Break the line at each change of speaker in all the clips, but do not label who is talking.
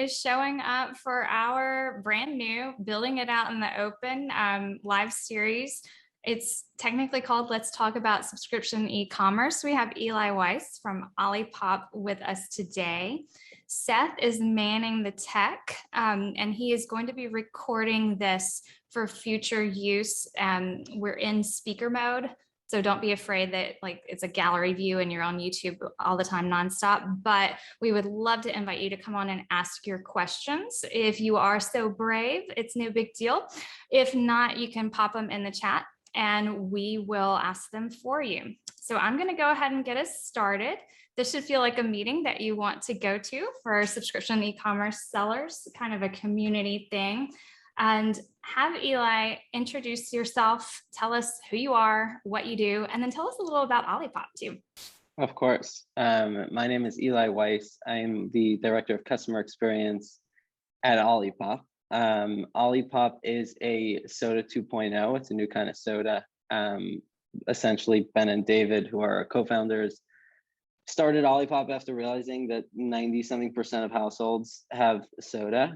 is showing up for our brand new Building It Out in the Open live series. It's technically called Let's Talk About Subscription Ecommerce. We have Eli Weiss from OLIPOP with us today. Seth is manning the tech, and he is going to be recording this for future use. We're in speaker mode, so don't be afraid that it's a gallery view and you're on YouTube all the time nonstop, but we would love to invite you to come on and ask your questions. If you are so brave, it's no big deal. If not, you can pop them in the chat and we will ask them for you. So I'm going to go ahead and get us started. This should feel like a meeting that you want to go to for subscription e-commerce sellers, kind of a community thing. And have Eli introduce yourself, tell us who you are, what you do, and then tell us a little about OLIPOP too.
Of course. My name is Eli Weiss. I'm the Director of Customer Experience at OLIPOP. OLIPOP is a soda 2.0. It's a new kind of soda. Essentially, Ben and David, who are our co-founders, started OLIPOP after realizing that 90-something% of households have soda.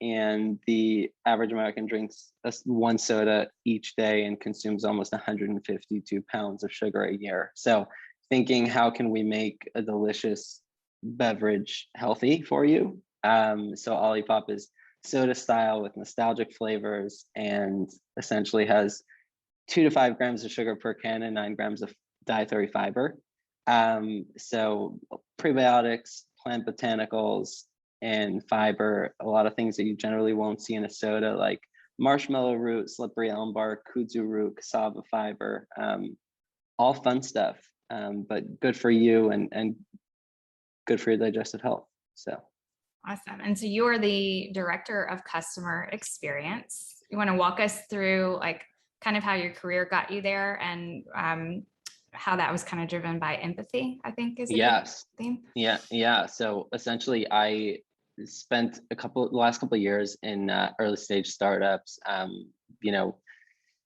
And the average American drinks one soda each day and consumes almost 152 pounds of sugar a year. So thinking, how can we make a delicious beverage healthy for you? So OLIPOP is soda style with nostalgic flavors and essentially has 2 to 5 grams of sugar per can and 9 grams of dietary fiber. So prebiotics, plant botanicals, and fiber, a lot of things that you generally won't see in a soda, like marshmallow root, slippery elm bark, kudzu root, cassava fiber, all fun stuff, but good for you and good for your digestive health. So
awesome. And so you are the Director of Customer Experience. You want to walk us through kind of how your career got you there and how that was kind of driven by empathy, I think is a good theme.
Yeah. So essentially I spent the last couple of years in early stage startups,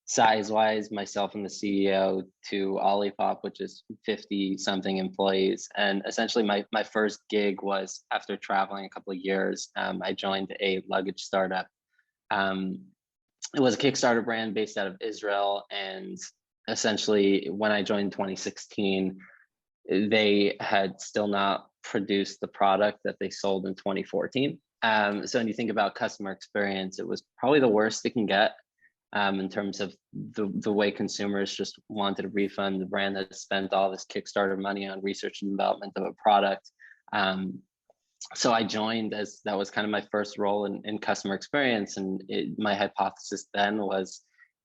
size wise, myself and the CEO to OLIPOP, which is 50 something employees. And essentially my first gig was after traveling a couple of years, I joined a luggage startup. It was a Kickstarter brand based out of Israel. And essentially when I joined in 2016, they had still not produced the product that they sold in 2014. So when you think about customer experience, it was probably the worst it can get in terms of the way consumers just wanted a refund. The brand that spent all this Kickstarter money on research and development of a product. So I joined as that was kind of my first role in customer experience. And my hypothesis then was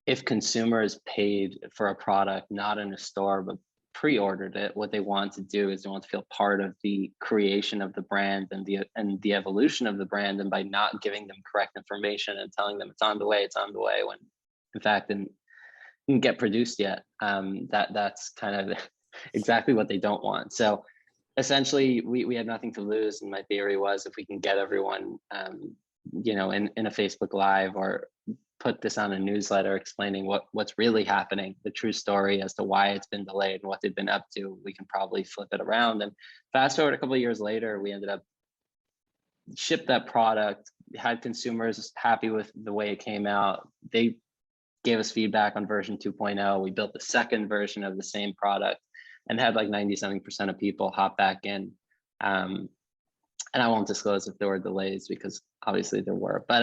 if consumers paid for a product, not in a store, but pre-ordered it, what they want to do is they want to feel part of the creation of the brand and the evolution of the brand. And by not giving them correct information and telling them it's on the way, when in fact it didn't get produced yet, that's kind of exactly what they don't want. So essentially we had nothing to lose. And my theory was if we can get everyone, in a Facebook Live or put this on a newsletter explaining what's really happening, the true story as to why it's been delayed and what they've been up to, we can probably flip it around. And fast forward a couple of years later, we ended up shipped that product, had consumers happy with the way it came out. They gave us feedback on version 2.0. We built the second version of the same product and had 90-something% of people hop back in. And I won't disclose if there were delays because obviously there were, but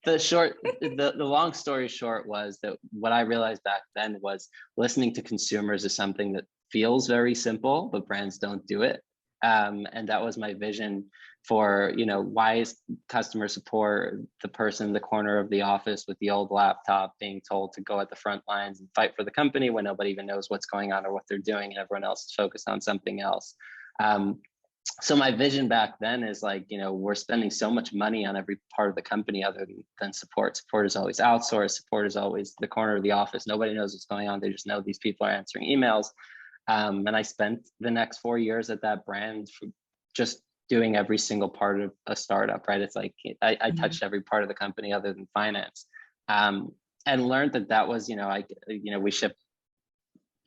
the long story short was that what I realized back then was listening to consumers is something that feels very simple, but brands don't do it. And that was my vision for, why is customer support the person in the corner of the office with the old laptop being told to go at the front lines and fight for the company when nobody even knows what's going on or what they're doing and everyone else is focused on something else. So my vision back then is we're spending so much money on every part of the company other than support. Support is always outsourced. Support is always the corner of the office. Nobody knows what's going on. They just know these people are answering emails. And I spent the next 4 years at that brand for just doing every single part of a startup, right? It's I touched every part of the company other than finance, and learned that was, we shipped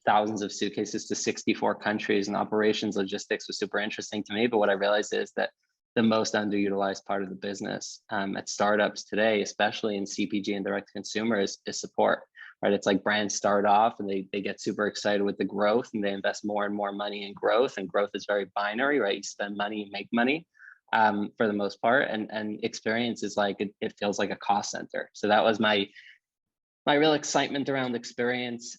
thousands of suitcases to 64 countries, and operations logistics was super interesting to me. But what I realized is that the most underutilized part of the business at startups today, especially in CPG and direct to consumer, is support, right? It's like brands start off and they get super excited with the growth and they invest more and more money in growth, and growth is very binary, right? You spend money, you make money for the most part, and experience is like, it feels like a cost center. So that was my real excitement around experience.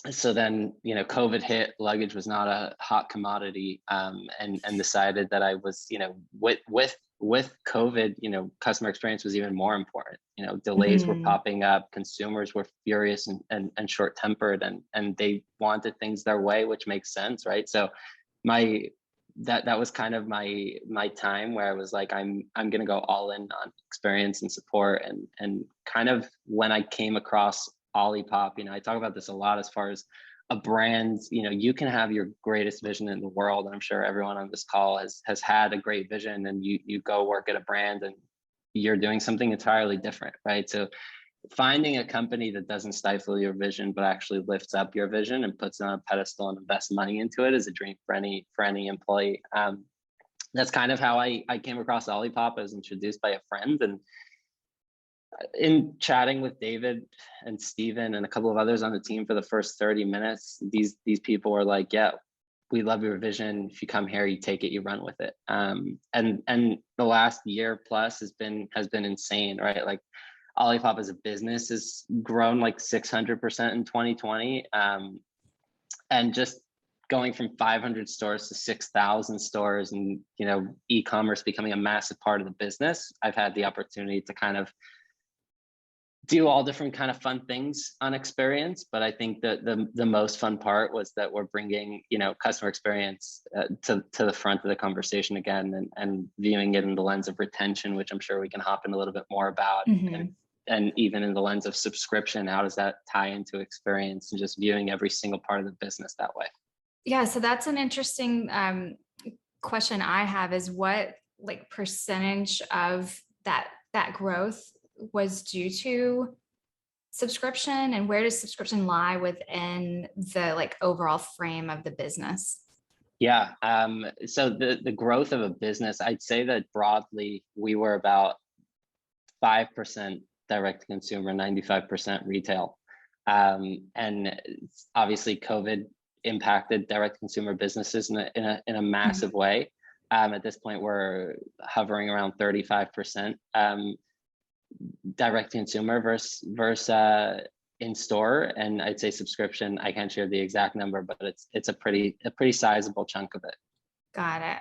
So then, COVID hit, luggage was not a hot commodity, and decided that I was, with COVID, customer experience was even more important. Delays were popping up, consumers were furious and short-tempered, and they wanted things their way, which makes sense, right? So that was kind of my time where I was like, I'm gonna go all in on experience and support, and kind of when I came across Olipop, I talk about this a lot as far as a brand. You can have your greatest vision in the world, and I'm sure everyone on this call has had a great vision, and you go work at a brand and you're doing something entirely different, right? So finding a company that doesn't stifle your vision but actually lifts up your vision and puts it on a pedestal and invests money into it is a dream for any employee. That's kind of how I came across Olipop. I was introduced by a friend, and in chatting with David and Steven and a couple of others on the team for the first 30 minutes, these people were like, yeah, we love your vision. If you come here, you take it, you run with it. And the last year plus has been insane, right? Like Olipop as a business has grown like 600% in 2020. And just going from 500 stores to 6,000 stores, and e-commerce becoming a massive part of the business, I've had the opportunity to kind of do all different kind of fun things on experience. But I think that the most fun part was that we're bringing, customer experience to the front of the conversation again, and viewing it in the lens of retention, which I'm sure we can hop in a little bit more about, and even in the lens of subscription. How does that tie into experience, and just viewing every single part of the business that way?
Yeah, so that's an interesting question I have, is what percentage of that growth was due to subscription, and where does subscription lie within the overall frame of the business?
Yeah, so the growth of a business, I'd say that broadly we were about 5% direct to consumer, 95% retail, and obviously COVID impacted direct to consumer businesses in a massive way. At this point, we're hovering around 35%. Direct to consumer versus in store, and I'd say subscription, I can't share the exact number, but it's a pretty sizable chunk of it.
Got it.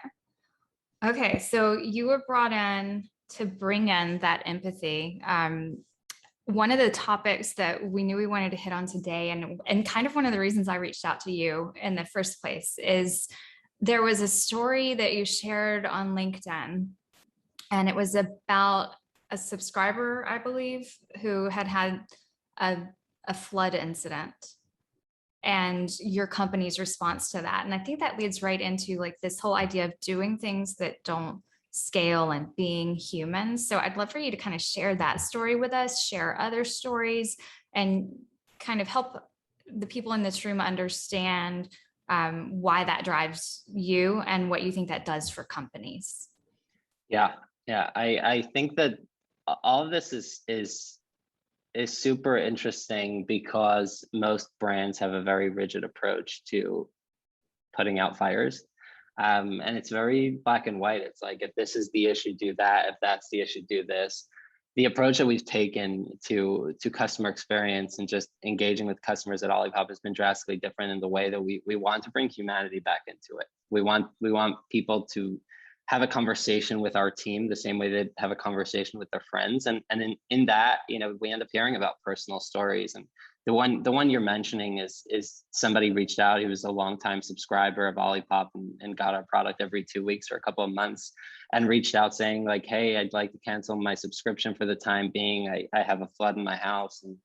Okay, so you were brought in to bring in that empathy. One of the topics that we knew we wanted to hit on today, and kind of one of the reasons I reached out to you in the first place, is there was a story that you shared on LinkedIn, and it was about a subscriber, I believe, who had a flood incident, and your company's response to that. And I think that leads right into this whole idea of doing things that don't scale and being human. So I'd love for you to kind of share that story with us, share other stories, and kind of help the people in this room understand why that drives you and what you think that does for companies.
Yeah. I think that all of this is super interesting, because most brands have a very rigid approach to putting out fires. And it's very black and white. It's like, if this is the issue, do that. If that's the issue, do this. The approach that we've taken to customer experience and just engaging with customers at Olipop has been drastically different in the way that we want to bring humanity back into it. We want people to have a conversation with our team the same way they have a conversation with their friends. And in that, we end up hearing about personal stories. And the one you're mentioning is somebody reached out. He was a longtime subscriber of Olipop and got our product every 2 weeks or a couple of months, and reached out saying like, hey, I'd like to cancel my subscription for the time being. I have a flood in my house and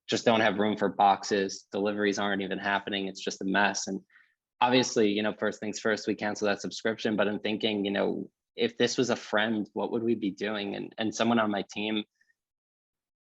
just don't have room for boxes. Deliveries aren't even happening. It's just a mess. And obviously, first things first, we cancel that subscription. But I'm thinking, if this was a friend, what would we be doing? And someone on my team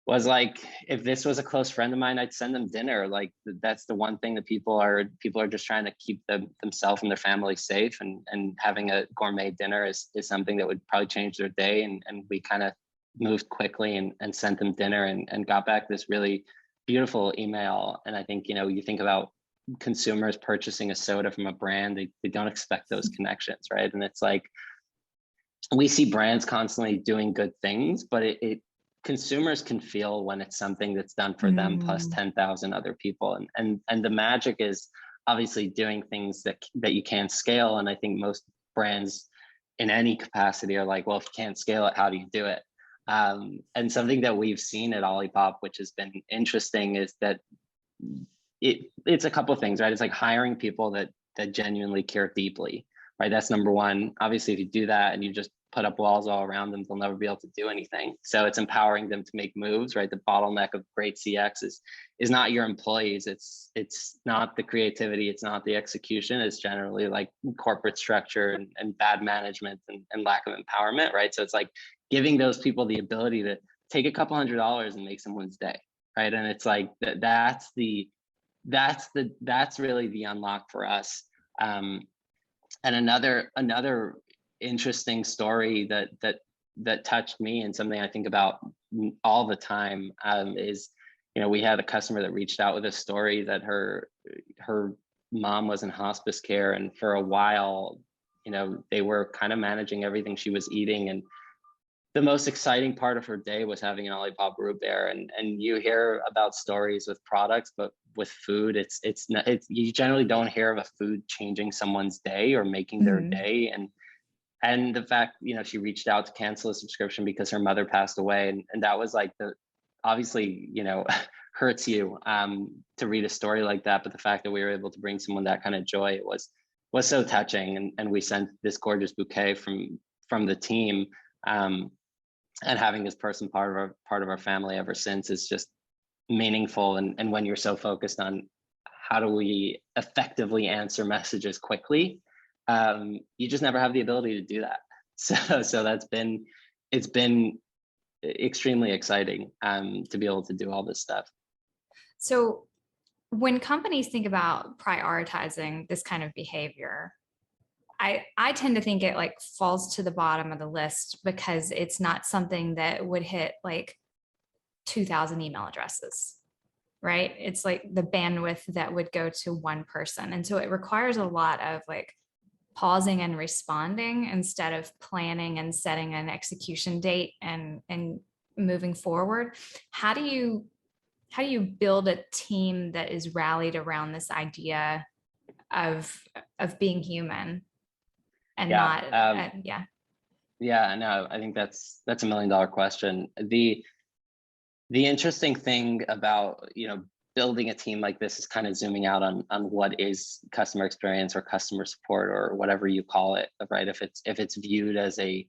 was like, if this was a close friend of mine, I'd send them dinner. Like that's the one thing that people are just trying to keep themselves and their family safe, and having a gourmet dinner is something that would probably change their day. And we kind of moved quickly and sent them dinner, and got back this really beautiful email. And I think, you think about consumers purchasing a soda from a brand, they don't expect those connections, right? And it's like, we see brands constantly doing good things, but it consumers can feel when it's something that's done for them plus 10,000 other people. And the magic is obviously doing things that you can't scale. And I think most brands in any capacity are like, well, if you can't scale it, how do you do it? And something that we've seen at OLIPOP, which has been interesting, is that it's a couple of things, right? It's like hiring people that genuinely care deeply, right? That's number one. Obviously, if you do that and you just put up walls all around them, they'll never be able to do anything. So it's empowering them to make moves, right? The bottleneck of great CX is not your employees. It's not the creativity. It's not the execution. It's generally like corporate structure and bad management and lack of empowerment, right? So it's like giving those people the ability to take a couple $100s and make someone's day, right? And it's like that's really the unlock for us. And another interesting story that touched me, and something I think about all the time, is, we had a customer that reached out with a story that her mom was in hospice care, and for a while, they were kind of managing everything she was eating, and the most exciting part of her day was having an OLIPOP root beer. And you hear about stories with products, but with food, it's you generally don't hear of a food changing someone's day or making their day. And the fact, she reached out to cancel a subscription because her mother passed away. And that was like obviously, hurts you to read a story like that. But the fact that we were able to bring someone that kind of joy was so touching. And we sent this gorgeous bouquet from the team. And having this person part of our family ever since is just meaningful. And when you're so focused on how do we effectively answer messages quickly, you just never have the ability to do that. So it's been extremely exciting to be able to do all this stuff.
So when companies think about prioritizing this kind of behavior, I tend to think it like falls to the bottom of the list because it's not something that would hit like 2,000 email addresses, right? It's like the bandwidth that would go to one person. And so it requires a lot of like pausing and responding instead of planning and setting an execution date and moving forward. How do you build a team that is rallied around this idea of being human? And
yeah, no, I think that's $1 million question. The interesting thing about, building a team like this is kind of zooming out on what is customer experience or customer support or whatever you call it, right? If it's viewed as a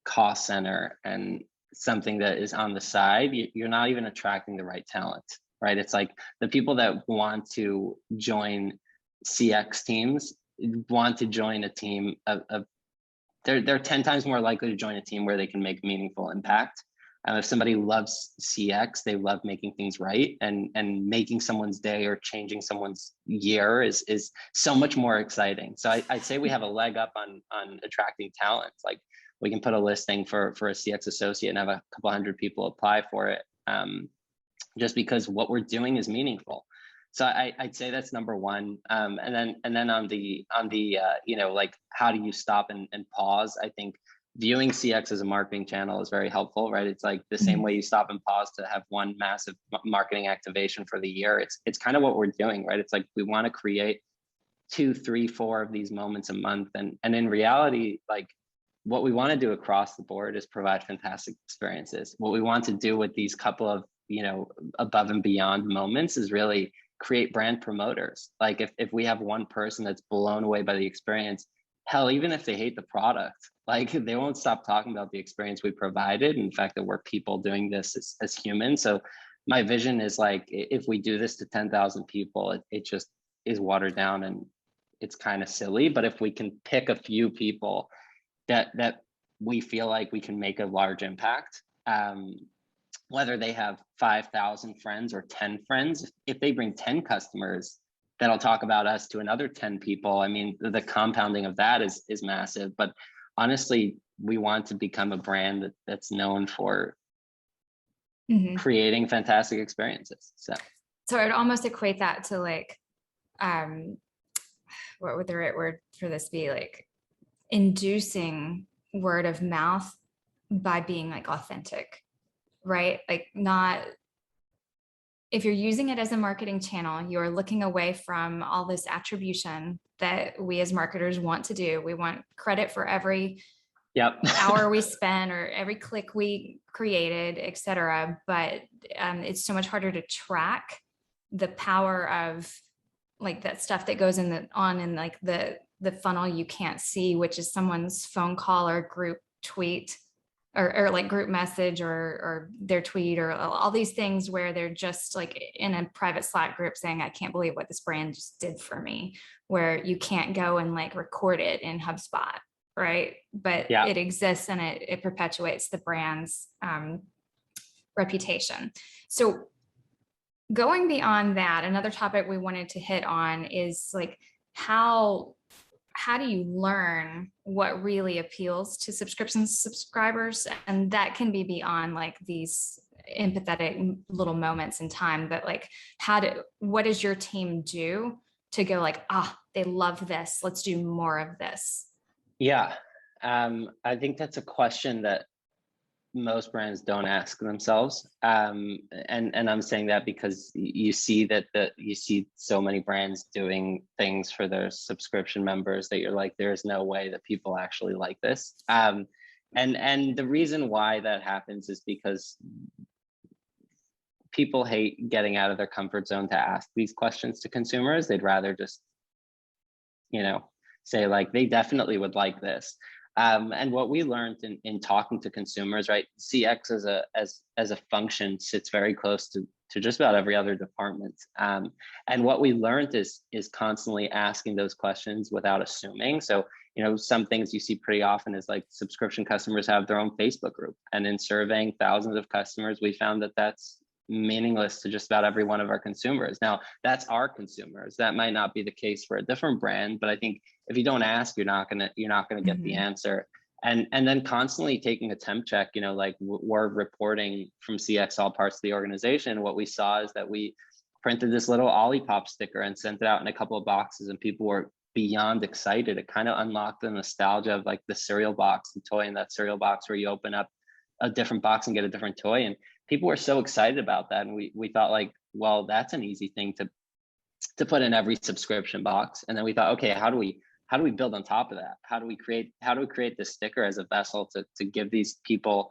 cost center and something that is on the side, you're not even attracting the right talent, right? It's like the people that want to join CX teams want to join a team of they're 10 times more likely to join a team where they can make meaningful impact. If somebody loves CX, they love making things right, and making someone's day or changing someone's year is so much more exciting. So I'd say we have a leg up on attracting talent. Like we can put a listing for a CX associate and have a couple hundred people apply for it, just because what we're doing is meaningful. So I'd say that's number one. And then on the like how do you stop and pause? I think viewing CX as a marketing channel is very helpful, right? It's like the same way you stop and pause to have one massive marketing activation for the year. It's kind of what we're doing, right? It's like we want to create 2, 3, 4 of these moments a month. And in reality, like what we want to do across the board is provide fantastic experiences. What we want to do with these couple of, above and beyond moments is really create brand promoters. Like if we have one person that's blown away by the experience, hell, even if they hate the product, like they won't stop talking about the experience we provided and the fact that we're people doing this as humans. So my vision is like, if we do this to 10,000 people, it just is watered down and it's kind of silly. But if we can pick a few people that we feel like we can make a large impact, whether they have 5,000 friends or 10 friends, if they bring 10 customers that'll talk about us to another 10 people, I mean, the compounding of that is massive. But honestly, we want to become a brand that's known for creating fantastic experiences.
So I'd almost equate that to like, what would the right word for this be? Like inducing word of mouth by being like authentic, right? Like not, if you're using it as a marketing channel, you're looking away from all this attribution that we as marketers want to do. We want credit for every hour we spend or every click we created, et cetera. But it's so much harder to track the power of like that stuff that goes in like the funnel you can't see, which is someone's phone call or group tweet or like group message or their tweet or all these things where they're just like in a private Slack group saying, I can't believe what this brand just did for me, where you can't go and like record it in HubSpot. Right. But it exists and it perpetuates the brand's reputation. So going beyond that, another topic we wanted to hit on is like, how do you learn what really appeals to subscription subscribers? And that can be beyond like these empathetic little moments in time, but like what does your team do to go like, they love this, let's do more of this?
Yeah, I think that's a question that most brands don't ask themselves. And I'm saying that because you see you see so many brands doing things for their subscription members that you're like, there's no way that people actually like this. And the reason why that happens is because people hate getting out of their comfort zone to ask these questions to consumers. They'd rather just, say like, they definitely would like this. And what we learned in talking to consumers, right? CX as a function sits very close to just about every other department. And what we learned is constantly asking those questions without assuming. So, some things you see pretty often is like subscription customers have their own Facebook group. And in surveying thousands of customers, we found that that's meaningless to just about every one of our consumers. Now, that's our consumers. That might not be the case for a different brand, but I think if you don't ask, you're not gonna get the answer. And then constantly taking a temp check, like we're reporting from CX all parts of the organization. What we saw is that we printed this little OLIPOP sticker and sent it out in a couple of boxes, and people were beyond excited. It kind of unlocked the nostalgia of like the cereal box, the toy in that cereal box where you open up a different box and get a different toy. And people were so excited about that. And we thought like, well, that's an easy thing to put in every subscription box. And then we thought, okay, how do we build on top of that? How do we create this sticker as a vessel to give these people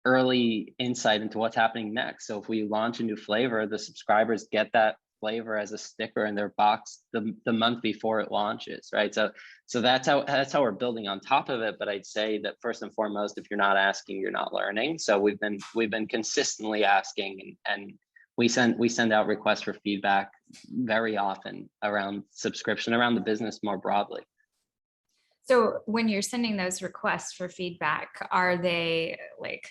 early insight into what's happening next? So if we launch a new flavor, the subscribers get that flavor as a sticker in their box the month before it launches, right? So that's how we're building on top of it. But I'd say that first and foremost, if you're not asking, you're not learning. So we've been consistently asking, and we send out requests for feedback very often around subscription, around the business more broadly.
So when you're sending those requests for feedback, are they like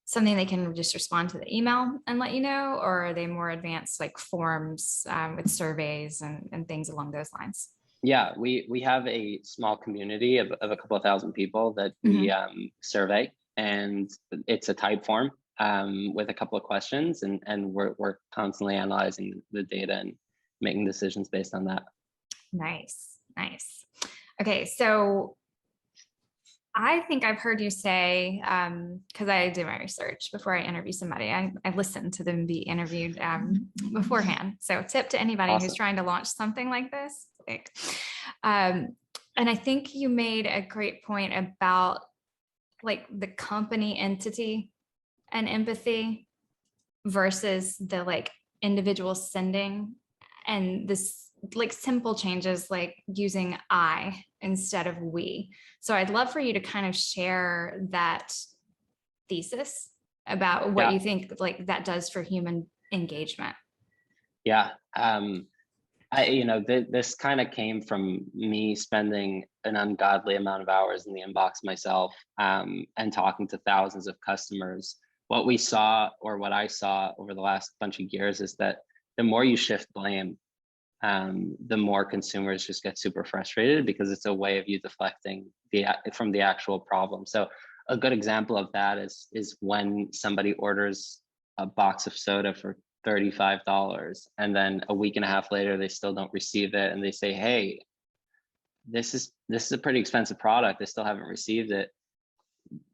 something they can just respond to the email and let you know, or are they more advanced like forms with surveys and things along those lines?
Yeah, we have a small community of a couple of thousand people that we survey, and it's a type form with a couple of questions, and we're constantly analyzing the data and making decisions based on that. Nice.
Okay, so I think I've heard you say, because I do my research before I interview somebody, I listen to them be interviewed beforehand. So tip to anybody who's trying to launch something like this. And I think you made a great point about like the company entity and empathy versus the like individual sending, and this like simple changes like using I instead of we. So I'd love for you to kind of share that thesis about what you think like that does for human engagement.
Yeah. I This kind of came from me spending an ungodly amount of hours in the inbox myself, and talking to thousands of customers. What we saw, or what I saw over the last bunch of years, is that the more you shift blame, the more consumers just get super frustrated, because it's a way of you deflecting from the actual problem. So a good example of that is when somebody orders a box of soda for $35, and then a week and a half later they still don't receive it, and they say, hey, this is a pretty expensive product, I still haven't received it.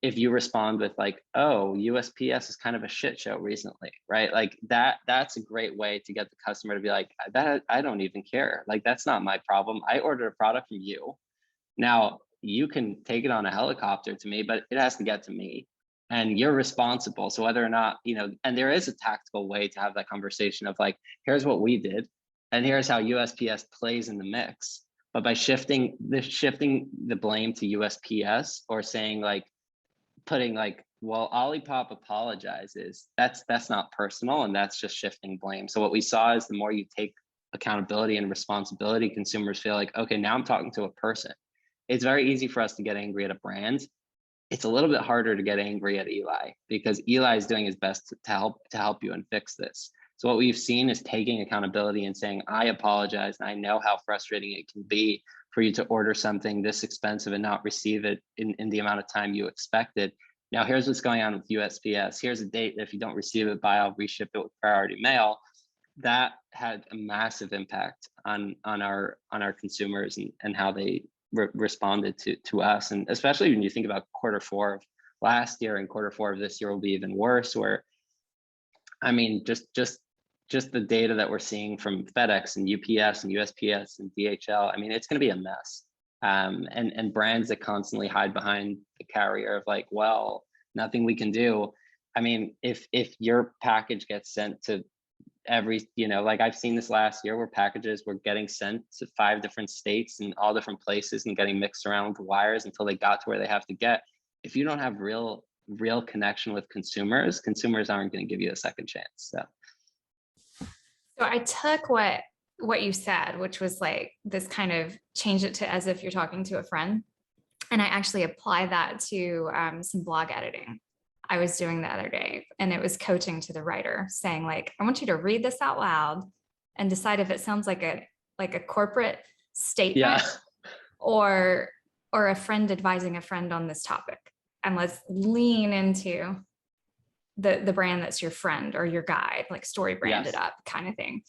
If you respond with like, oh, USPS is kind of a shit show recently, right? Like that's a great way to get the customer to be like, that I don't even care. Like, that's not my problem. I ordered a product from you. Now you can take it on a helicopter to me, but it has to get to me, and you're responsible. So whether or not, and there is a tactical way to have that conversation of like, here's what we did, and here's how USPS plays in the mix. But by shifting the blame to USPS, or saying like, putting like, well, OLIPOP apologizes, that's not personal, and that's just shifting blame. So what we saw is the more you take accountability and responsibility, consumers feel like, okay, now I'm talking to a person. It's very easy for us to get angry at a brand. It's a little bit harder to get angry at Eli, because Eli is doing his best to help you and fix this. So what we've seen is taking accountability and saying, I apologize, and I know how frustrating it can be for you to order something this expensive and not receive it in the amount of time you expected. Now, here's what's going on with USPS. Here's a date that if you don't receive it by, I'll reship it with priority mail. That had a massive impact on our consumers and how they responded to us. And especially when you think about quarter4 of last year and quarter4 of this year will be even worse, where, I mean, just the data that we're seeing from FedEx and UPS and USPS and DHL, I mean, it's going to be a mess. And brands that constantly hide behind the carrier of like, well, nothing we can do. I mean, if your package gets sent to every, like I've seen this last year where packages were getting sent to 5 different states and all different places and getting mixed around with the wires until they got to where they have to get. If you don't have real connection with consumers aren't going to give you a second chance. So
I took what you said, which was like this kind of change it to as if you're talking to a friend. And I actually apply that to some blog editing I was doing the other day. And it was coaching to the writer, saying like, I want you to read this out loud and decide if it sounds like a corporate statement, or a friend advising a friend on this topic. And let's lean into the brand that's your friend or your guide, like story branded up kind of thing.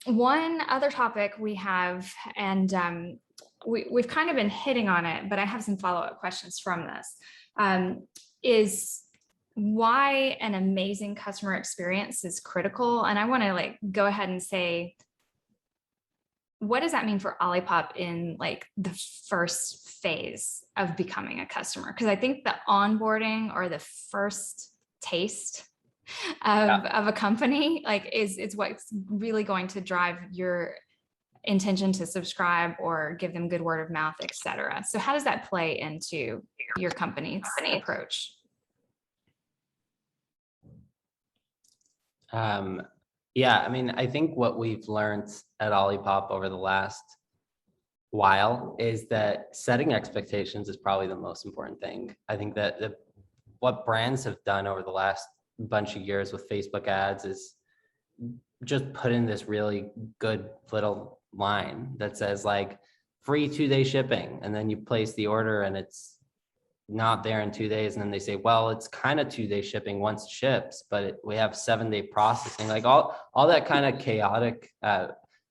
One other topic we have, and we've kind of been hitting on it, but I have some follow-up questions from this, is why an amazing customer experience is critical. And I want to like go ahead and say, what does that mean for OLIPOP in like the first phase of becoming a customer? Because I think the onboarding or the first taste of a company like is what's really going to drive your intention to subscribe or give them good word of mouth, etc. So how does that play into your company's approach?
Yeah, I mean, I think what we've learned at OLIPOP over the last while is that setting expectations is probably the most important thing. I think that what brands have done over the last bunch of years with Facebook ads is just put in this really good little line that says like free 2-day shipping, and then you place the order and it's not there in 2 days, and then they say, well, it's kind of 2-day shipping once it ships, but we have 7-day processing. Like all that kind of chaotic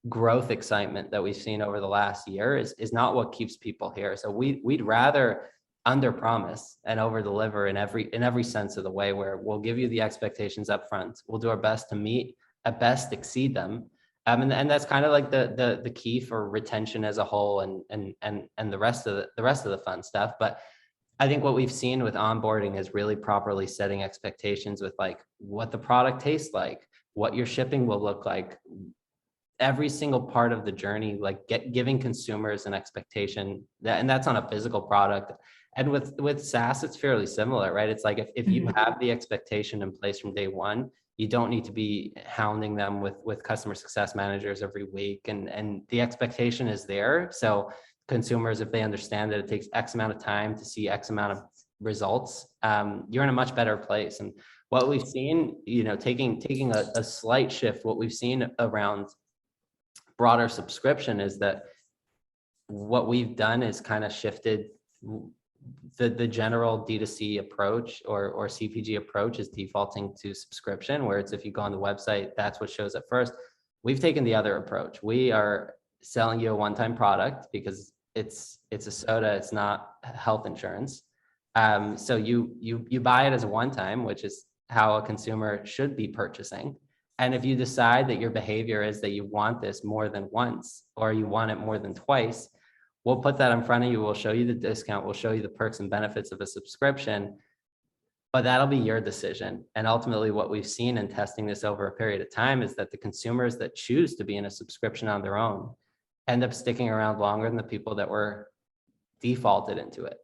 growth excitement that we've seen over the last year is not what keeps people here. So we'd rather under promise and over deliver in every sense of the way, where we'll give you the expectations up front, we'll do our best to meet, at best exceed them. And that's kind of like the key for retention as a whole and the rest of the fun stuff. But I think what we've seen with onboarding is really properly setting expectations with like what the product tastes like, what your shipping will look like, every single part of the journey, like giving consumers an expectation that, and that's on a physical product And with SaaS, it's fairly similar, right? It's like if you have the expectation in place from day one, you don't need to be hounding them with customer success managers every week. And the expectation is there. So consumers, if they understand that it takes X amount of time to see X amount of results, you're in a much better place. And what we've seen, taking a slight shift, what we've seen around broader subscription is that what we've done is kind of shifted the general D2C approach or CPG approach is defaulting to subscription, where it's if you go on the website, that's what shows up first. We've taken the other approach. We are selling you a one-time product because it's a soda, it's not health insurance. So you buy it as a one-time, which is how a consumer should be purchasing. And if you decide that your behavior is that you want this more than once or you want it more than twice, we'll put that in front of you. We'll show you the discount. We'll show you the perks and benefits of a subscription, but that'll be your decision. And ultimately what we've seen in testing this over a period of time is that the consumers that choose to be in a subscription on their own end up sticking around longer than the people that were defaulted into it.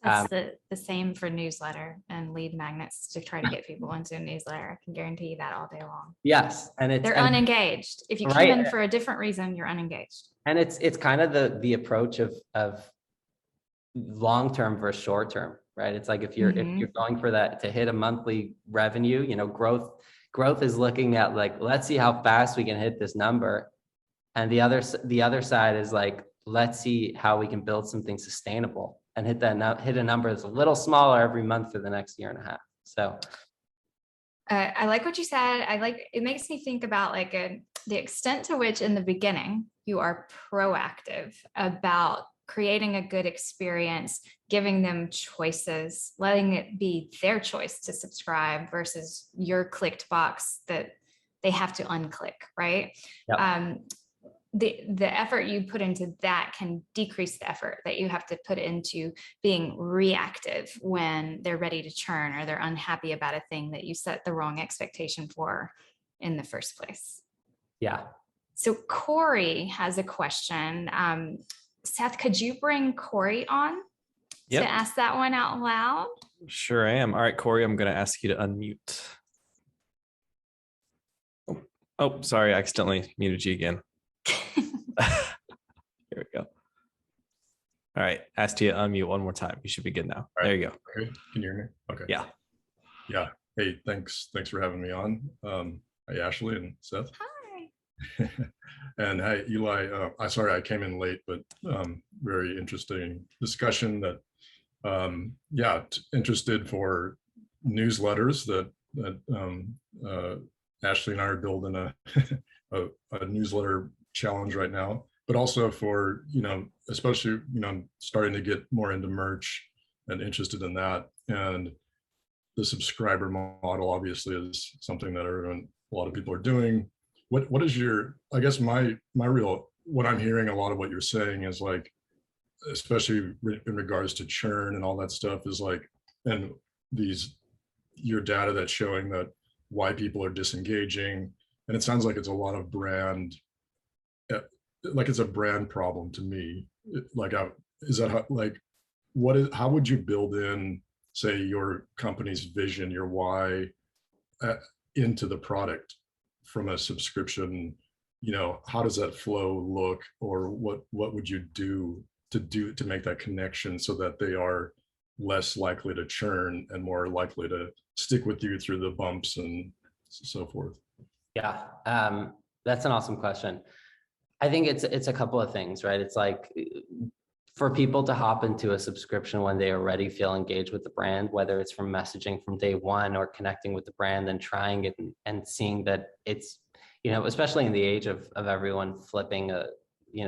That's the same for newsletter and lead magnets to try to get people into a newsletter. I can guarantee you that all day long.
Yes. And
they're unengaged. If you came in for a different reason, you're unengaged.
And it's kind of the approach of long-term versus short-term, right? It's like if you're going for that to hit a monthly revenue, growth is looking at like, let's see how fast we can hit this number. And the other side is like, let's see how we can build something sustainable and hit a number that's a little smaller every month for the next year and a half. So
I like what you said. It makes me think about the extent to which in the beginning you are proactive about creating a good experience, giving them choices, letting it be their choice to subscribe versus your clicked box that they have to unclick, right? Yep. The effort you put into that can decrease the effort that you have to put into being reactive when they're ready to churn or they're unhappy about a thing that you set the wrong expectation for in the first place.
Yeah.
So Corey has a question. Seth, could you bring Corey on to ask that one out loud?
Sure I am. All right, Corey, I'm going to ask you to unmute. Oh, sorry, I accidentally muted you again. Here we go. All right, asked you to unmute one more time. You should be good now. Right. There you go.
Okay. Can you hear me? Okay.
Yeah.
Hey, thanks for having me on. Hi, Ashley and Seth.
Hi.
And hi, Eli. I'm sorry I came in late, but very interesting discussion that, interested for newsletters that Ashley and I are building a newsletter challenge right now, but also for, especially, starting to get more into merch and interested in that. And the subscriber model obviously is something that a lot of people are doing. What is I guess my real, what I'm hearing a lot of what you're saying is like, especially in regards to churn and all that stuff is like, and your data that's showing that why people are disengaging. And it sounds like it's a lot of brand, like it's a brand problem to me. Is that how would you build in, say, your company's vision, your why into the product from a subscription? How does that flow look, or what would you do to make that connection so that they are less likely to churn and more likely to stick with you through the bumps and so forth?
Yeah, that's an awesome question. I think it's a couple of things, right? It's like for people to hop into a subscription when they already feel engaged with the brand, whether it's from messaging from day one or connecting with the brand and trying it and seeing that it's, especially in the age of everyone flipping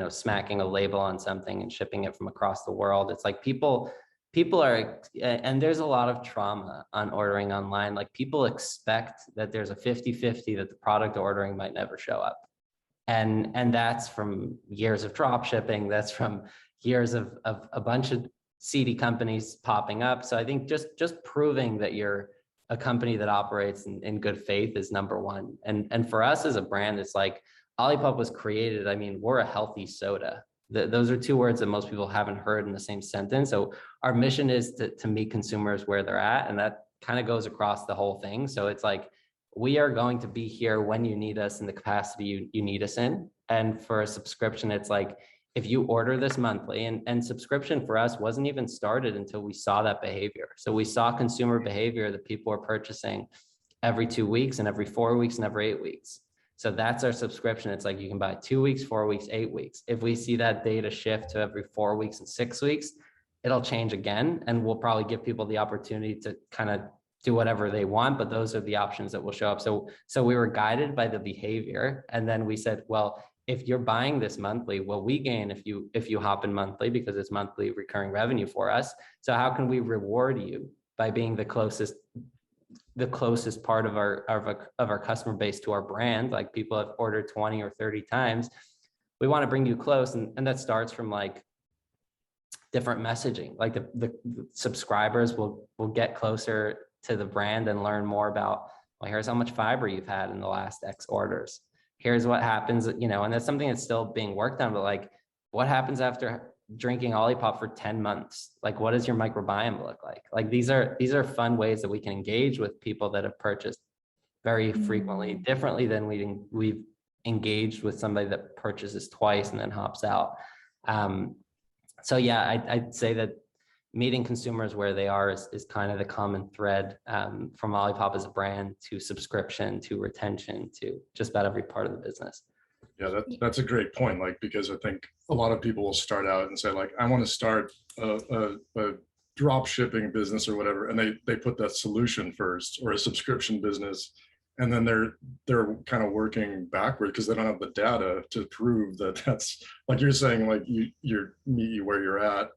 smacking a label on something and shipping it from across the world. It's like people are, and there's a lot of trauma on ordering online. Like people expect that there's a 50-50 that the product ordering might never show up. And that's from years of drop shipping. That's from years of a bunch of seedy companies popping up. So I think just proving that you're a company that operates in good faith is number one. And for us as a brand, it's like Olipop was created. I mean, we're a healthy soda. Those are two words that most people haven't heard in the same sentence. So our mission is to meet consumers where they're at, and that kind of goes across the whole thing. So it's like, we are going to be here when you need us in the capacity you need us in. And for a subscription, it's like, if you order this monthly, and subscription for us wasn't even started until we saw that behavior. So we saw consumer behavior that people are purchasing every 2 weeks and every 4 weeks and every 8 weeks. So that's our subscription. It's like, you can buy 2 weeks, 4 weeks, 8 weeks. If we see that data shift to every 4 weeks and 6 weeks, it'll change again. And we'll probably give people the opportunity to kind of do whatever they want, but those are the options that will show up. So we were guided by the behavior. And then we said, well, if you're buying this monthly, well, we gain if you hop in monthly, because it's monthly recurring revenue for us. So how can we reward you by being the closest part of our customer base to our brand? Like, people have ordered 20 or 30 times. We want to bring you close. And that starts from like different messaging. Like the subscribers will get closer to the brand and learn more about, well, here's how much fiber you've had in the last X orders. Here's what happens, and that's something that's still being worked on, but like, what happens after drinking Olipop for 10 months? Like, what does your microbiome look like? Like, these are fun ways that we can engage with people that have purchased very frequently, differently than we've engaged with somebody that purchases twice and then hops out. So yeah, I'd say that meeting consumers where they are is kind of the common thread, from Olipop as a brand to subscription to retention to just about every part of the business.
Yeah, that's a great point. Like, because I think a lot of people will start out and say, like, I want to start a drop shipping business or whatever, and they put that solution first, or a subscription business, and then they're kind of working backward because they don't have the data to prove that that's, like you're saying, like, you're meet you where you're at,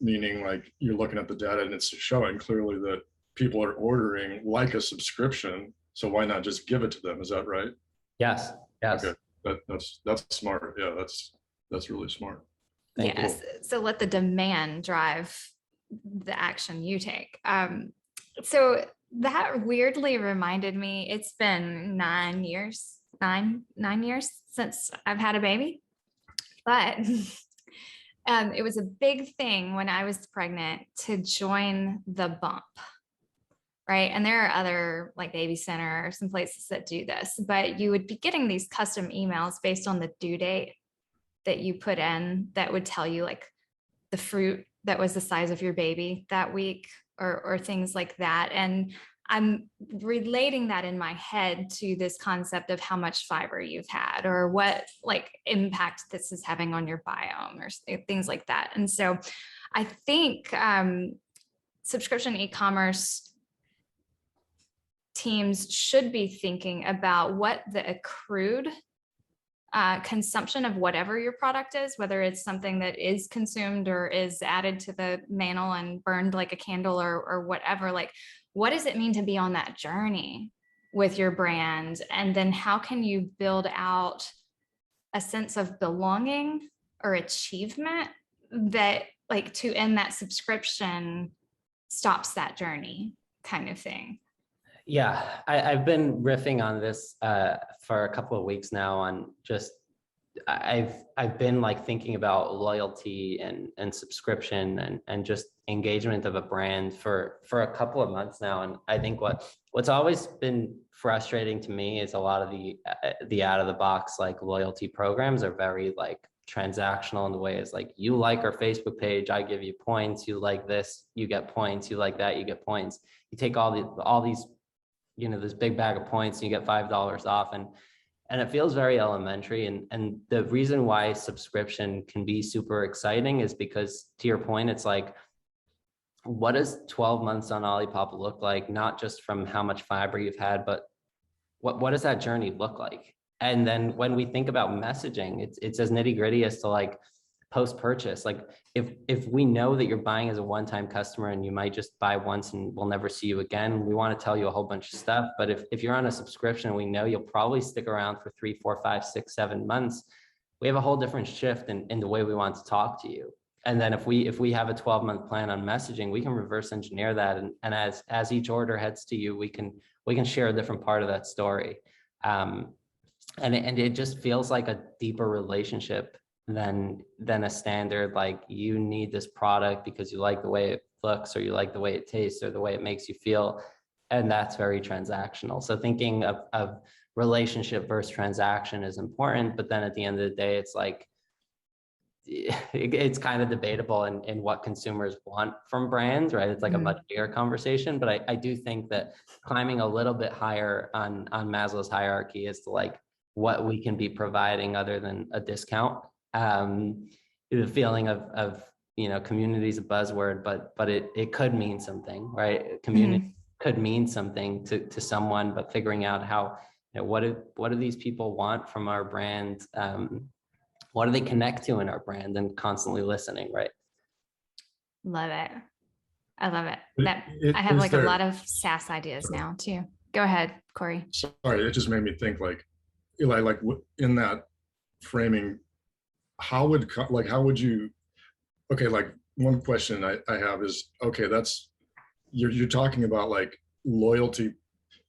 meaning like you're looking at the data and it's showing clearly that people are ordering like a subscription. So why not just give it to them? Is that right?
Yes.
Okay. That's smart. Yeah, that's really smart.
Yes. So let the demand drive the action you take. So that weirdly reminded me, it's been 9 years since I've had a baby, but it was a big thing when I was pregnant to join the bump, right? And there are other, like Baby Center or some places that do this, but you would be getting these custom emails based on the due date that you put in that would tell you like the fruit that was the size of your baby that week, or things like that. And I'm relating that in my head to this concept of how much fiber you've had, or what like impact this is having on your biome, or things like that. And so I think subscription e-commerce teams should be thinking about what the accrued consumption of whatever your product is, whether it's something that is consumed or is added to the mantle and burned like a candle, or whatever. Like, what does it mean to be on that journey with your brand? And then how can you build out a sense of belonging or achievement that, like, to end that subscription stops that journey kind of thing?
Yeah, I've been riffing on this for a couple of weeks now on just, I've been like thinking about loyalty and subscription and just engagement of a brand for a couple of months now. And I think what's always been frustrating to me is a lot of the out of the box like loyalty programs are very like transactional in the way it's like, you like our Facebook page, I give you points, you like this, you get points, you like that, you get points. You take all these this big bag of points and you get $5 off, and it feels very elementary. And the reason why subscription can be super exciting is because, to your point, it's like, what does 12 months on Olipop look like? Not just from how much fiber you've had, but what does that journey look like? And then when we think about messaging, it's as nitty gritty as to like post-purchase. Like if we know that you're buying as a one-time customer and you might just buy once and we'll never see you again, we want to tell you a whole bunch of stuff. But if you're on a subscription, we know you'll probably stick around for 3, 4, 5, 6, 7 months. We have a whole different shift in the way we want to talk to you. And then if we have a 12-month plan on messaging, we can reverse engineer that. And as each order heads to you, we can share a different part of that story. And it just feels like a deeper relationship than a standard, like you need this product because you like the way it looks, or you like the way it tastes, or the way it makes you feel. And that's very transactional. So thinking of relationship versus transaction is important, but then at the end of the day, it's like, it's kind of debatable in what consumers want from brands, right? It's like a much bigger conversation, but I do think that climbing a little bit higher on Maslow's hierarchy is to like what we can be providing other than a discount. The feeling of community is a buzzword, but it could mean something, right? Community could mean something to someone, but figuring out how, what do these people want from our brand? What do they connect to in our brand, and constantly listening, right?
Love it. I love it. I have like a lot of SaaS ideas now too. Go ahead, Corey.
Sorry, it just made me think, like, Eli, like in that framing, how would you, okay, like one question I have is, okay, that's, you're talking about like loyalty,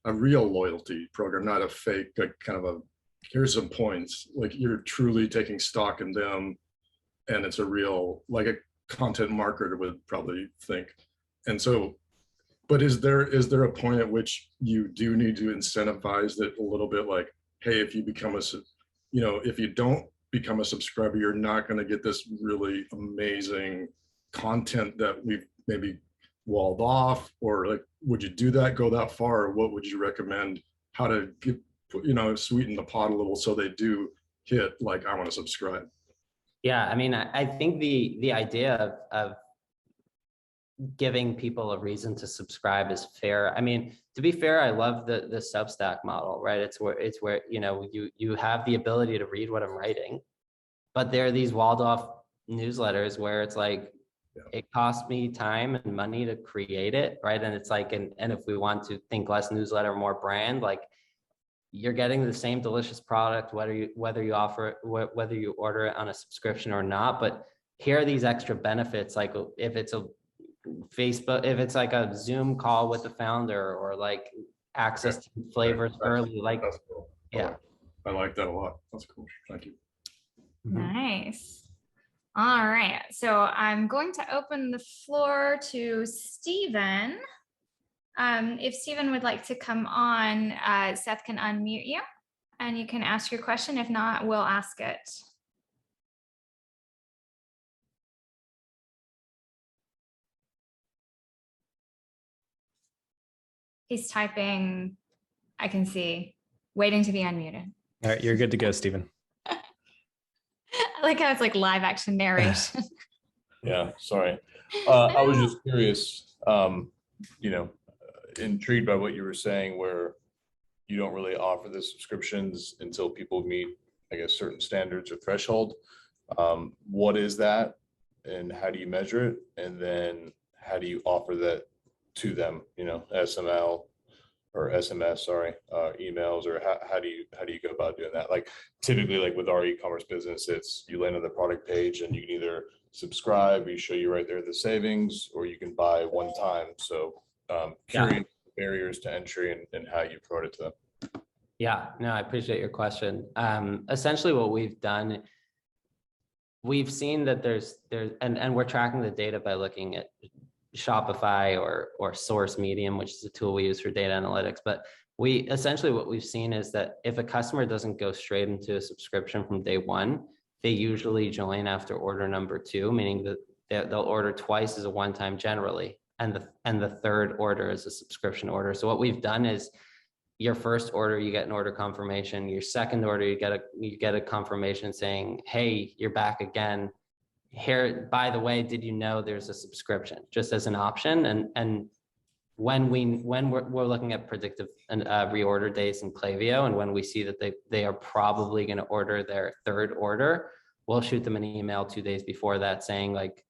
a real loyalty program, not a fake, like kind of a, here's some points, like you're truly taking stock in them, and it's a real, like a content marketer would probably think. And so, but is there a point at which you do need to incentivize it a little bit, like, hey, if you become if you don't become a subscriber, you're not going to get this really amazing content that we've maybe walled off? Or like, would you do that, go that far? Or what would you recommend, how to get, sweeten the pot a little so they do hit like, I want to subscribe?
Yeah, I mean, I think the idea of giving people a reason to subscribe is fair. I mean, to be fair, I love the Substack model, right? It's where you have the ability to read what I'm writing, but there are these walled off newsletters where it's like, it costs me time and money to create it, right? And it's like, and if we want to think less newsletter, more brand, like, you're getting the same delicious product, whether you order it on a subscription or not. But here are these extra benefits, like if it's a Facebook, if it's like a Zoom call with the founder, or like access to flavors early, like,
that's cool.
Yeah.
I like that a lot. That's cool. Thank you.
Nice. All right. So I'm going to open the floor to Stephen. If Stephen would like to come on, Seth can unmute you and you can ask your question. If not, we'll ask it. He's typing, I can see, waiting to be unmuted.
All right, you're good to go, Stephen.
I like how it's like live action narration.
Yeah, sorry. I was just curious, intrigued by what you were saying, where you don't really offer the subscriptions until people meet, I guess, certain standards or threshold. What is that, and how do you measure it? And then how do you offer that to them, SML or SMS, emails, or how do you go about doing that? Like typically, like with our e-commerce business, it's you land on the product page and you can either subscribe, we show you right there the savings, or you can buy one time. So curious barriers to entry and how you promote it to them.
Yeah, no, I appreciate your question. Essentially what we've done, we've seen that there's and we're tracking the data by looking at Shopify or Source Medium, which is a tool we use for data analytics. But what we've seen is that if a customer doesn't go straight into a subscription from day one, they usually join after order number 2, meaning that they'll order twice as a one-time generally, and the third order is a subscription order. So what we've done is, your first order, you get an order confirmation. Your second order, you get a confirmation saying, hey, you're back again. Here, by the way, did you know there's a subscription, just as an option? And when we're looking at predictive and reorder days in Klaviyo, and when we see that they are probably going to order their third order, we'll shoot them an email 2 days before that saying, like,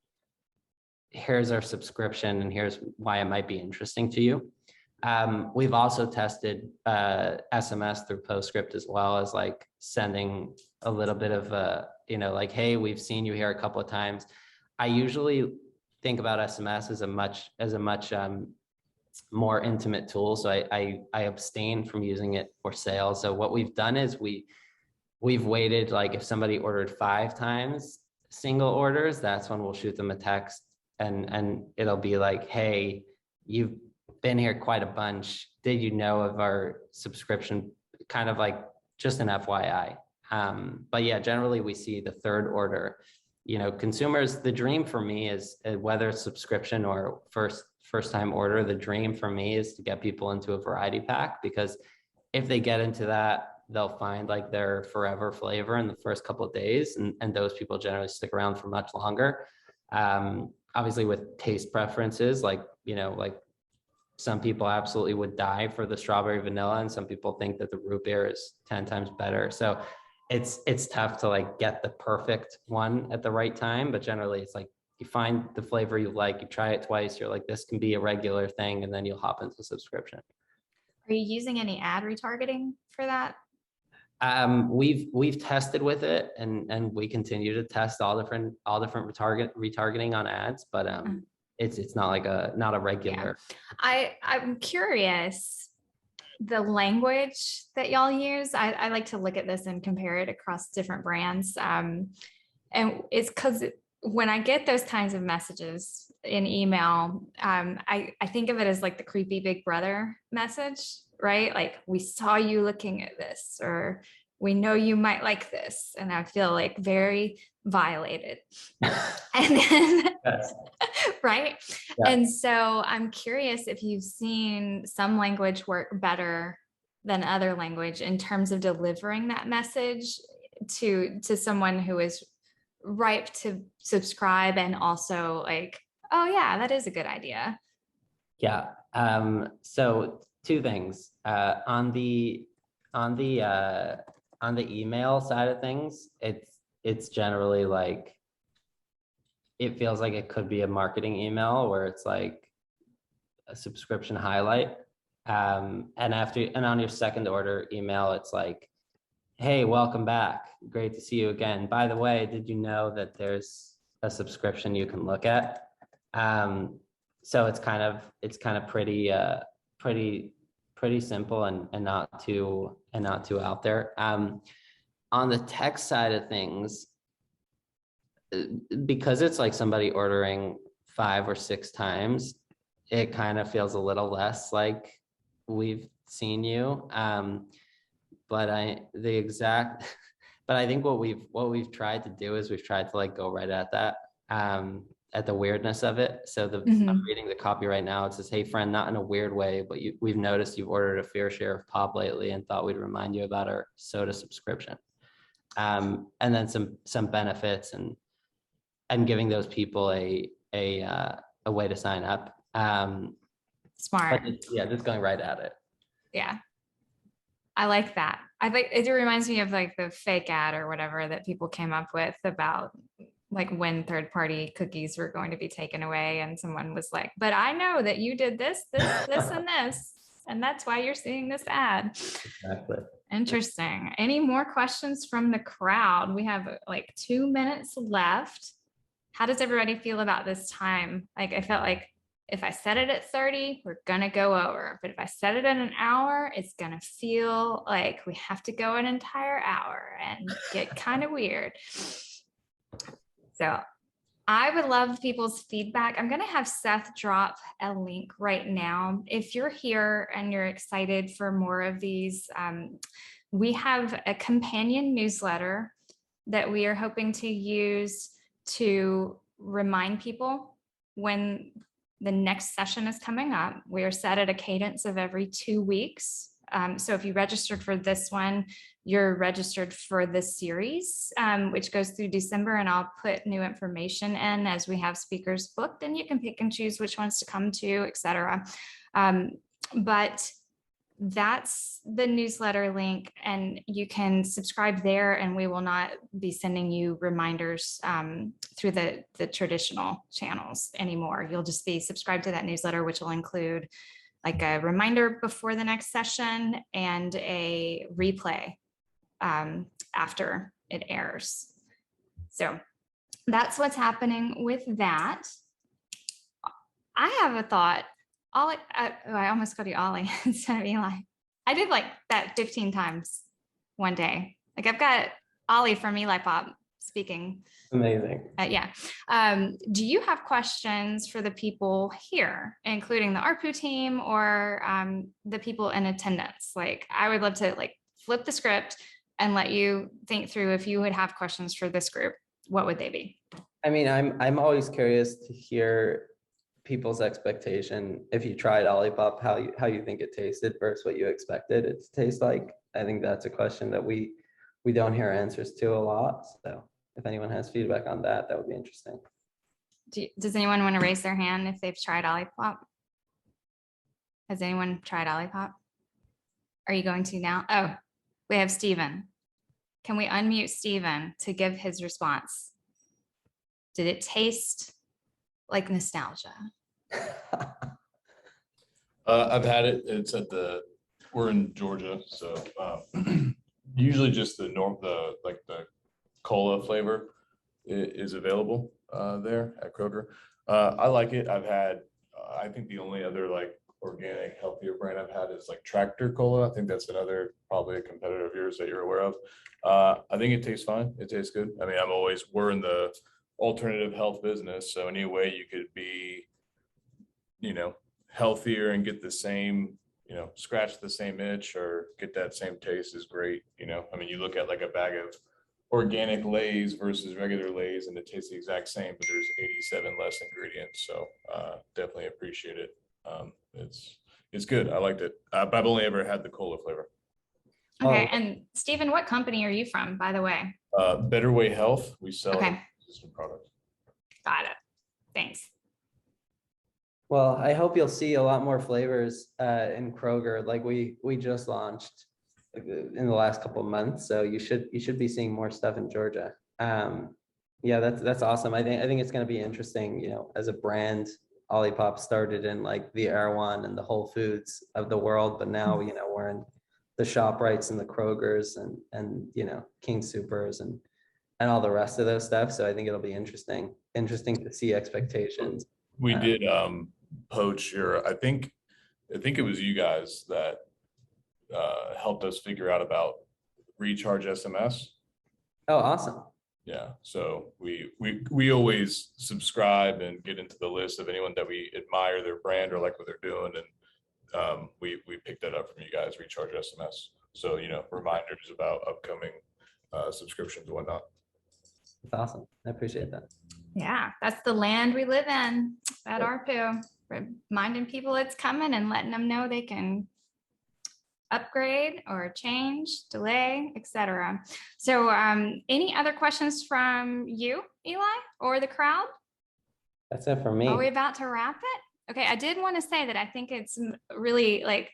here's our subscription and here's why it might be interesting to you. We've also tested SMS through PostScript, as well as like sending a little bit of like, hey, we've seen you here a couple of times. I usually think about SMS as a much more intimate tool. So I abstain from using it for sales. So what we've done is we we've waited, like if somebody ordered 5 times single orders, that's when we'll shoot them a text and it'll be like, hey, you've been here quite a bunch. Did you know of our subscription? Kind of like just an FYI. But yeah, generally we see the 3rd order. You know, consumers, the dream for me is whether it's subscription or first time order, the dream for me is to get people into a variety pack, because if they get into that, they'll find like their forever flavor in the first couple of days. And those people generally stick around for much longer. Obviously with taste preferences, like, you know, like some people absolutely would die for the strawberry vanilla, and some people think that the root beer is 10 times better. So it's tough to like get the perfect one at the right time, but generally it's like you find the flavor you like, you try it twice, you're like, this can be a regular thing, and then you'll hop into subscription. Are
you using any ad retargeting for that?
We've tested with it, and we continue to test all different retargeting on ads, but it's not like not a regular.
Yeah. I'm curious the language that y'all use. I like to look at this and compare it across different brands. And it's because when I get those kinds of messages in email, I think of it as like the creepy big brother message, right? Like, we saw you looking at this, or we know you might like this. And I feel like very violated. And then,
yes.
Right.
Yeah.
And so I'm curious if you've seen some language work better than other language in terms of delivering that message to someone who is ripe to subscribe, and also like, oh yeah, that is a good idea.
Yeah. So 2 things. On the email side of things, it's generally like, it feels like it could be a marketing email where it's like a subscription highlight. And on your 2nd order email, it's like, hey, welcome back. Great to see you again. By the way, did you know that there's a subscription you can look at? So it's kind of pretty simple and not too out there. On the text side of things, because it's like somebody ordering 5 or 6 times, it kind of feels a little less like we've seen you. But I think what we've tried to do is we've tried to like go right at that, at the weirdness of it. So I'm reading the copy right now. It says, hey friend, not in a weird way, but we've noticed you've ordered a fair share of pop lately and thought we'd remind you about our soda subscription. And then some benefits and giving those people a way to sign up.
Smart.
Just going right at it.
Yeah. I like that. I think it reminds me of like the fake ad or whatever that people came up with about like when 3rd-party cookies were going to be taken away, and someone was like, but I know that you did this, and this, and that's why you're seeing this ad.
Exactly.
Interesting. Any more questions from the crowd? We have like 2 minutes left. How does everybody feel about this time? Like, I felt like if I set it at 30, we're going to go over. But if I set it at an hour, it's going to feel like we have to go an entire hour and get kind of weird. So I would love people's feedback. I'm going to have Seth drop a link right now. If you're here and you're excited for more of these, we have a companion newsletter that we are hoping to use to remind people when the next session is coming up. We are set at a cadence of every 2 weeks. So if you registered for this one, you're registered for this series, which goes through December, and I'll put new information in as we have speakers booked, and you can pick and choose which ones to come to, etc. But that's the newsletter link, and you can subscribe there, and we will not be sending you reminders through the traditional channels anymore. You'll just be subscribed to that newsletter, which will include like a reminder before the next session and a replay after it airs. So that's what's happening with that. I have a thought. Ollie, I almost called you Ollie instead of Eli. I did like that 15 times one day. Like I've got Ollie from Eli Pop speaking.
Amazing.
Yeah. Do you have questions for the people here, including the ARPU team or the people in attendance? Like, I would love to like flip the script and let you think through if you would have questions for this group, what would they be?
I mean, I'm always curious to hear people's expectation. If you tried Olipop, how you think it tasted versus what you expected it to taste like. I think that's a question that we don't hear answers to a lot. So if anyone has feedback on that, that would be interesting.
Does anyone want to raise their hand if they've tried Olipop? Has anyone tried Olipop? Are you going to now? Oh, we have Steven. Can we unmute Steven to give his response? Did it taste like nostalgia?
I've had it. We're in Georgia, so usually just the cola flavor is available there at Kroger. I like it. I've had, I think the only other like organic, healthier brand I've had is like Tractor Cola. I think that's another, probably a competitor of yours that you're aware of. I think it tastes fine. It tastes good. I mean, we're in the alternative health business. So any way you could be, healthier and get the same, scratch the same itch or get that same taste is great. I mean, you look at like a bag of organic Lay's versus regular Lay's and it tastes the exact same, but there's 87 less ingredients. So definitely appreciate it. It's good. I liked it. But I've only ever had the cola flavor.
Okay. And Stephen, what company are you from, by the way?
Better Way Health. We sell consistent products.
Got it. Thanks.
Well, I hope you'll see a lot more flavors in Kroger. Like we just launched in the last couple of months, so you should be seeing more stuff in Georgia. Yeah, that's awesome. I think it's going to be interesting. As a brand, Olipop started in like the Erewhon and the Whole Foods of the world, but now we're in the ShopRites and the Krogers and King Supers and all the rest of those stuff. So I think it'll be interesting to see expectations.
We did poach I think it was you guys that helped us figure out about recharge SMS.
Oh, awesome.
Yeah, so we always subscribe and get into the list of anyone that we admire their brand or like what they're doing, and we picked that up from you guys, recharge SMS. So reminders about upcoming subscriptions and whatnot.
That's awesome. I appreciate that.
Yeah, that's the land we live in at ARPU. Reminding people it's coming and letting them know they can upgrade or change, delay, etc. So any other questions from you, Eli, or the crowd?
That's it for me.
Are we about to wrap it? Okay, I did want to say that I think it's really like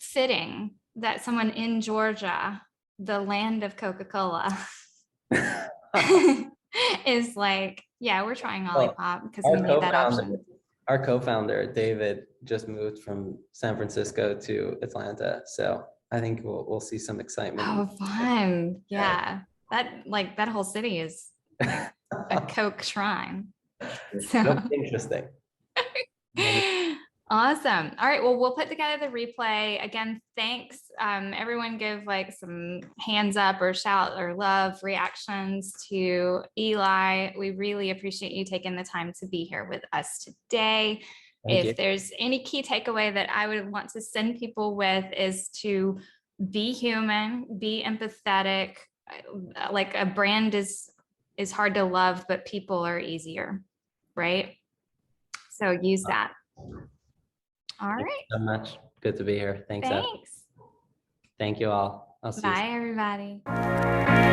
fitting that someone in Georgia, the land of Coca-Cola, is like, yeah, we're trying Olipop because we need that option.
Our co-founder, David, just moved from San Francisco to Atlanta. So I think we'll see some excitement.
Oh, fun. Yeah. That whole city is like a Coke shrine. So
interesting.
Awesome. All right. Well, we'll put together the replay. Again, thanks. Everyone give like some hands up or shout or love reactions to Eli. We really appreciate you taking the time to be here with us today. If there's any key takeaway that I would want to send people with is to be human, be empathetic. Like a brand is hard to love, but people are easier, right? So use that. All right.
Thanks so much. Good to be here. Thanks.
Thanks.
Thank you all. I'll see you soon.
Bye, everybody.